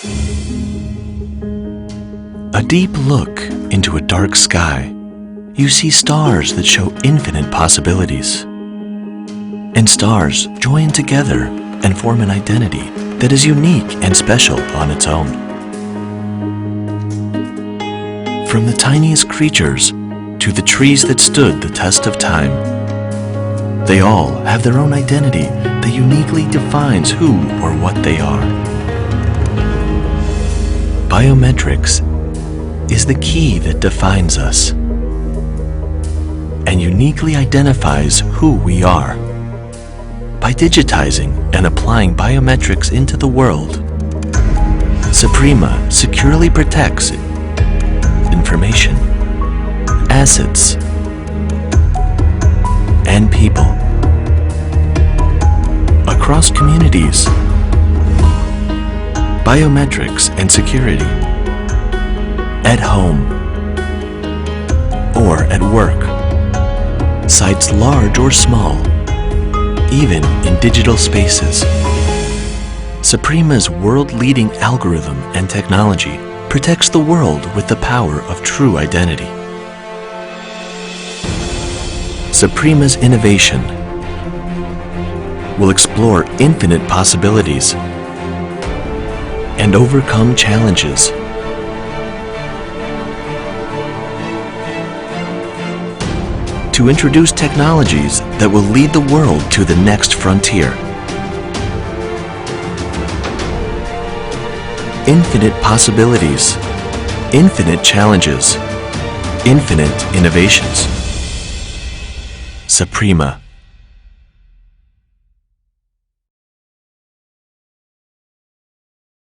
A deep look into a dark sky, you see stars that show infinite possibilities. And stars join together and form an identity that is unique and special on its own. From the tiniest creatures to the trees that stood the test of time, they all have their own identity that uniquely defines who or what they are. Biometrics is the key that defines us and uniquely identifies who we are. By digitizing and applying biometrics into the world, 슈프리마 securely protects information, assets, and people across communities. Biometrics and security at home or at work, sites large or small, even in digital spaces. 슈프리마's world-leading algorithm and technology protects the world with the power of true identity. 슈프리마's innovation will explore infinite possibilities and overcome challenges. To introduce technologies that will lead the world to the next frontier. Infinite possibilities, infinite challenges, infinite innovations. 슈프리마.